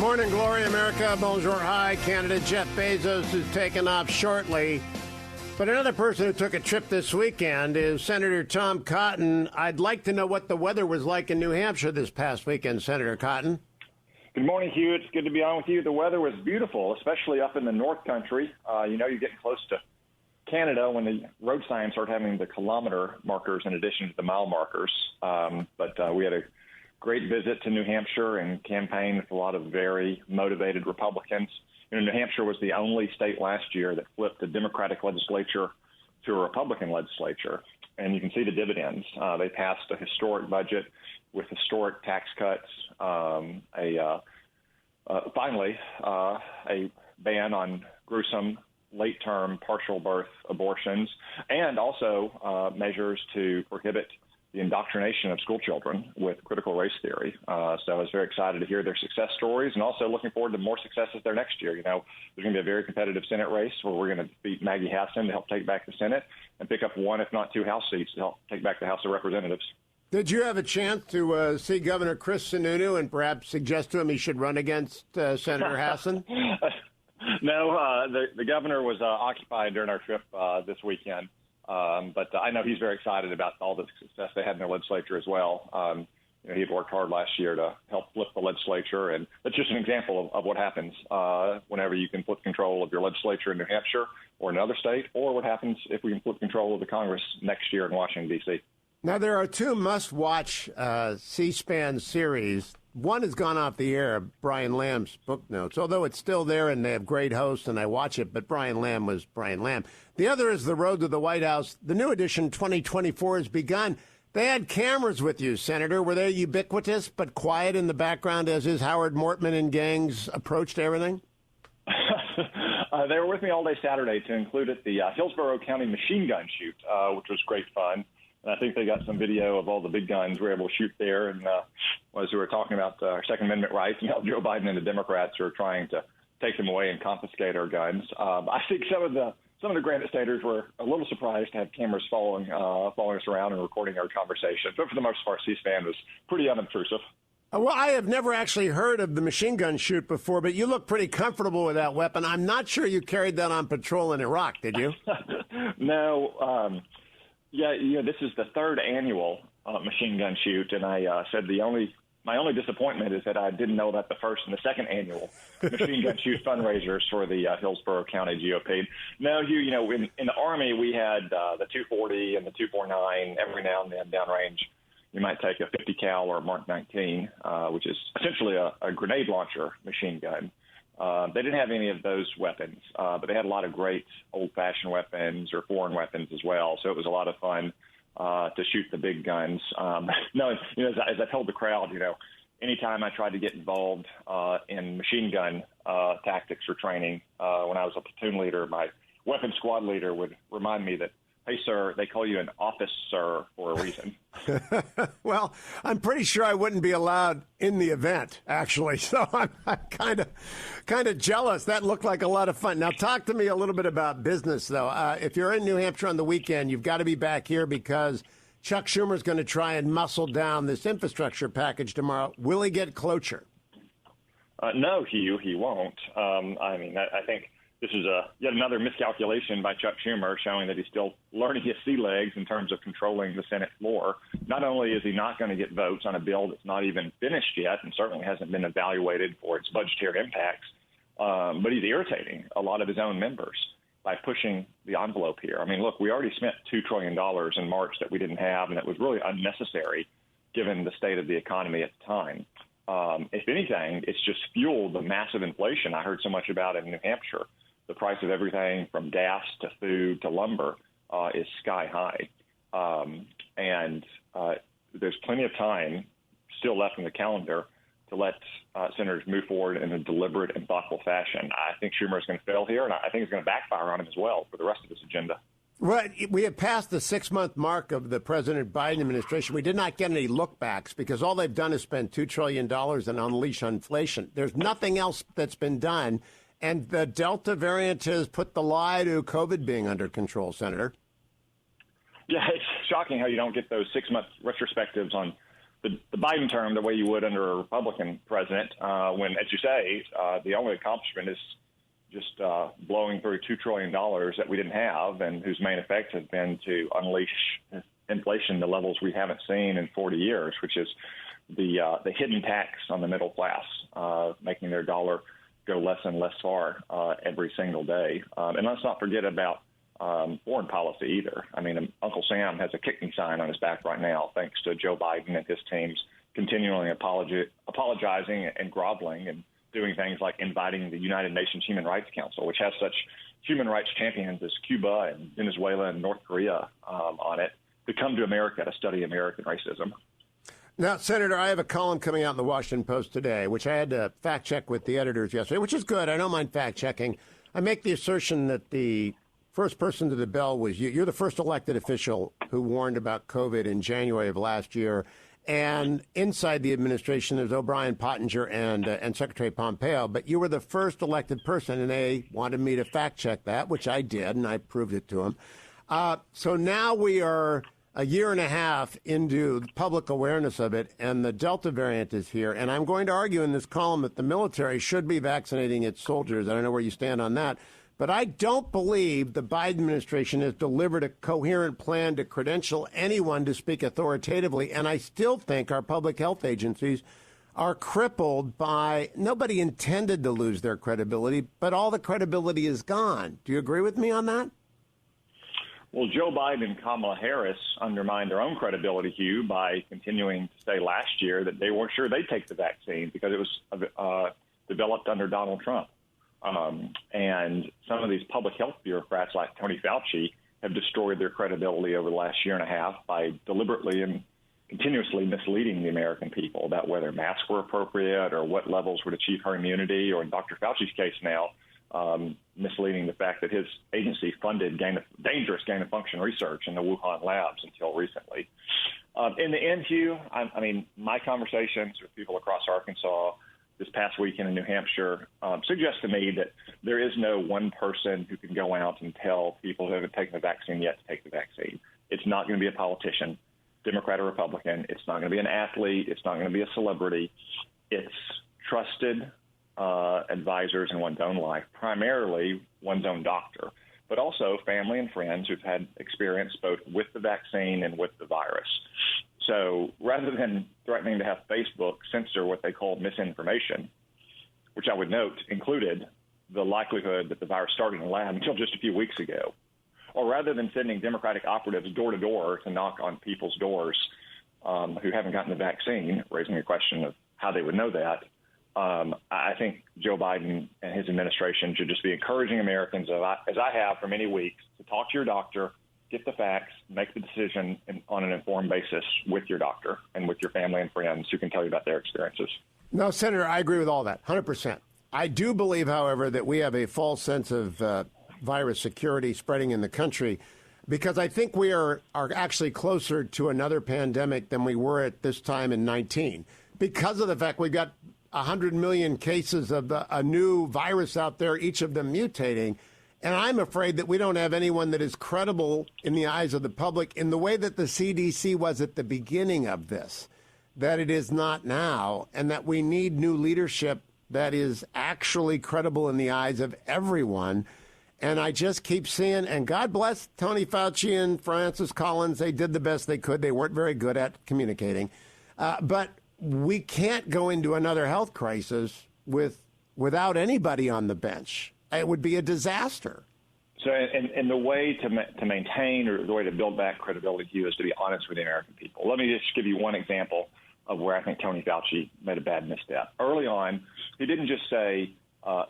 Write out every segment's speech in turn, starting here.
Morning, Glory, America. Bonjour, hi. Candidate Jeff Bezos is taking off shortly. But another person who took a trip this weekend is Senator Tom Cotton. I'd like to know what the weather was like in New Hampshire this past weekend, Senator Cotton. Good morning, Hugh. It's good to be on with you. The weather was beautiful, especially up in the North Country. You're getting close to Canada when the road signs start having the kilometer markers in addition to the mile markers. But we had a great visit to New Hampshire and campaigned with a lot of very motivated Republicans. New Hampshire was the only state last year that flipped a Democratic legislature to a Republican legislature, and you can see the dividends. They passed a historic budget with historic tax cuts, finally a ban on gruesome late-term partial birth abortions, and also measures to prohibit the indoctrination of school children with critical race theory. So I was very excited to hear their success stories, and also looking forward to more successes there next year. There's going to be a very competitive Senate race where we're going to beat Maggie Hassan to help take back the Senate and pick up one, if not two, House seats to help take back the House of Representatives. Did you have a chance to see Governor Chris Sununu and perhaps suggest to him he should run against Senator Hassan? No, the governor was occupied during our trip this weekend. But I know he's very excited about all the success they had in their legislature as well. He had worked hard last year to help flip the legislature, and that's just an example of what happens whenever you can flip control of your legislature in New Hampshire or another state, or what happens if we can flip control of the Congress next year in Washington, D.C. Now, there are two must-watch C-SPAN series. One has gone off the air, Brian Lamb's Book Notes, although it's still there and they have great hosts and I watch it, but Brian Lamb was Brian Lamb. The other is The Road to the White House. The new edition, 2024, has begun. They had cameras with you, Senator. Were they ubiquitous but quiet in the background as is Howard Mortman and gangs approached everything? They were with me all day Saturday to include at the Hillsborough County machine gun shoot, which was great fun. And I think they got some video of all the big guns we were able to shoot there. And as we were talking about our Second Amendment rights and how Joe Biden and the Democrats are trying to take them away and confiscate our guns. I think some of the Granite Staters were a little surprised to have cameras following us around and recording our conversation. But for the most part, C-SPAN was pretty unobtrusive. Well, I have never actually heard of the machine gun shoot before, but you look pretty comfortable with that weapon. I'm not sure you carried that on patrol in Iraq, did you? No. Yeah, this is the third annual machine gun shoot, and I said my only disappointment is that I didn't know about the first and the second annual machine gun shoot fundraisers for the Hillsborough County GOP. No, Hugh, in the Army we had the 240 and the 249 every now and then downrange. You might take a 50 cal or a Mark 19, which is essentially a grenade launcher machine gun. They didn't have any of those weapons, but they had a lot of great old-fashioned weapons or foreign weapons as well. So it was a lot of fun to shoot the big guns. As I told the crowd, anytime I tried to get involved in machine gun tactics or training when I was a platoon leader, my weapons squad leader would remind me that, hey, sir, they call you an officer for a reason. Well, I'm pretty sure I wouldn't be allowed in the event, actually. So I'm kind of jealous. That looked like a lot of fun. Now, talk to me a little bit about business, though. If you're in New Hampshire on the weekend, you've got to be back here because Chuck Schumer's going to try and muscle down this infrastructure package tomorrow. Will he get cloture? No, Hugh, he won't. I think this is yet another miscalculation by Chuck Schumer, showing that he's still learning his sea legs in terms of controlling the Senate floor. Not only is he not going to get votes on a bill that's not even finished yet and certainly hasn't been evaluated for its budgetary impacts, but he's irritating a lot of his own members by pushing the envelope here. I mean, look, we already spent $2 trillion in March that we didn't have, and it was really unnecessary given the state of the economy at the time. If anything, it's just fueled the massive inflation I heard so much about in New Hampshire. The price of everything from gas to food to lumber is sky high. And there's plenty of time still left in the calendar to let senators move forward in a deliberate and thoughtful fashion. I think Schumer is going to fail here, and I think it's going to backfire on him as well for the rest of this agenda. Well, we have passed the 6-month mark of the President Biden administration. We did not get any look-backs because all they've done is spend $2 trillion and unleash inflation. There's nothing else that's been done. And the Delta variant has put the lie to COVID being under control, Senator. Yeah, it's shocking how you don't get those 6-month retrospectives on the Biden term the way you would under a Republican president, when, as you say, the only accomplishment is just blowing through $2 trillion that we didn't have, and whose main effect has been to unleash inflation to levels we haven't seen in 40 years, which is the hidden tax on the middle class, making their dollar go less and less far every single day. And let's not forget about foreign policy either. I mean, Uncle Sam has a kick me sign on his back right now, thanks to Joe Biden and his team's continually apologizing and groveling and doing things like inviting the United Nations Human Rights Council, which has such human rights champions as Cuba and Venezuela and North Korea on it, to come to America to study American racism. Now, Senator, I have a column coming out in the Washington Post today, which I had to fact check with the editors yesterday, which is good. I don't mind fact checking. I make the assertion that the first person to the bell was you. You're the first elected official who warned about COVID in January of last year. And inside the administration, there's O'Brien, Pottinger, and Secretary Pompeo. But you were the first elected person, and they wanted me to fact check that, which I did, and I proved it to them. So now we are a year and a half into public awareness of it, and the Delta variant is here. And I'm going to argue in this column that the military should be vaccinating its soldiers. I don't know where you stand on that. But I don't believe the Biden administration has delivered a coherent plan to credential anyone to speak authoritatively. And I still think our public health agencies are crippled by nobody intended to lose their credibility, but all the credibility is gone. Do you agree with me on that? Well, Joe Biden and Kamala Harris undermined their own credibility, Hugh, by continuing to say last year that they weren't sure they'd take the vaccine because it was developed under Donald Trump. And some of these public health bureaucrats like Tony Fauci have destroyed their credibility over the last year and a half by deliberately and continuously misleading the American people about whether masks were appropriate or what levels would achieve herd immunity, or in Dr. Fauci's case now, misleading the fact that his agency funded dangerous gain-of-function research in the Wuhan labs until recently. In the end, Hugh, I mean, my conversations with people across Arkansas this past weekend in New Hampshire suggest to me that there is no one person who can go out and tell people who haven't taken the vaccine yet to take the vaccine. It's not going to be a politician, Democrat or Republican. It's not going to be an athlete. It's not going to be a celebrity. It's trusted advisors in one's own life, primarily one's own doctor, but also family and friends who've had experience both with the vaccine and with the virus. So rather than threatening to have Facebook censor what they call misinformation, which I would note included the likelihood that the virus started in the lab until just a few weeks ago, or rather than sending Democratic operatives door to door to knock on people's doors who haven't gotten the vaccine, raising a question of how they would know that, I think Joe Biden and his administration should just be encouraging Americans, as I have for many weeks, to talk to your doctor, get the facts, make the decision on an informed basis with your doctor and with your family and friends who can tell you about their experiences. No, Senator, I agree with all that, 100%. I do believe, however, that we have a false sense of virus security spreading in the country, because I think we are actually closer to another pandemic than we were at this time in 19, because of the fact we've got 100 million cases of a new virus out there, each of them mutating. And I'm afraid that we don't have anyone that is credible in the eyes of the public in the way that the CDC was at the beginning of this, that it is not now, and that we need new leadership that is actually credible in the eyes of everyone. And I just keep seeing, and God bless Tony Fauci and Francis Collins, they did the best they could. They weren't very good at communicating. But we can't go into another health crisis without anybody on the bench. It would be a disaster. So, and the way to maintain, or the way to build back credibility, Hugh, is to be honest with the American people. Let me just give you one example of where I think Tony Fauci made a bad misstep. Early on, he didn't just say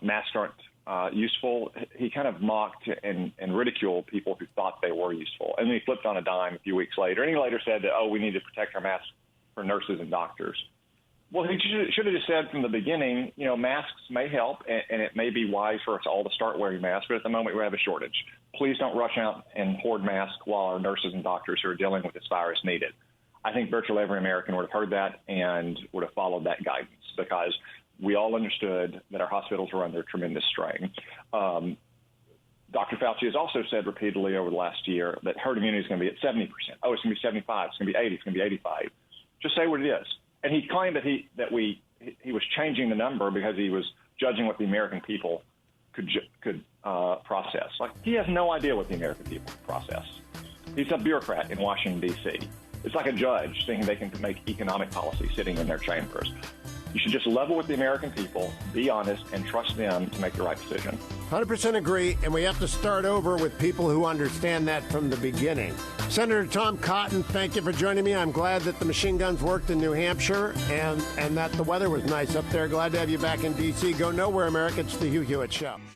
masks aren't useful. He kind of mocked and ridiculed people who thought they were useful. And then he flipped on a dime a few weeks later. And he later said that, we need to protect our masks for nurses and doctors. Well, he should have just said from the beginning, masks may help, and it may be wise for us all to start wearing masks, but at the moment we have a shortage. Please don't rush out and hoard masks while our nurses and doctors who are dealing with this virus need it. I think virtually every American would have heard that and would have followed that guidance, because we all understood that our hospitals were under tremendous strain. Dr. Fauci has also said repeatedly over the last year that herd immunity is going to be at 70%. Oh, it's going to be 75. It's going to be 80. It's going to be 85. Just say what it is. And he claimed that he was changing the number because he was judging what the American people could process. Like, he has no idea what the American people process. He's a bureaucrat in Washington, D.C. It's like a judge thinking they can make economic policy sitting in their chambers. You should just level with the American people, be honest, and trust them to make the right decision. 100% agree, and we have to start over with people who understand that from the beginning. Senator Tom Cotton, thank you for joining me. I'm glad that the machine guns worked in New Hampshire and that the weather was nice up there. Glad to have you back in D.C. Go nowhere, America. It's the Hugh Hewitt Show.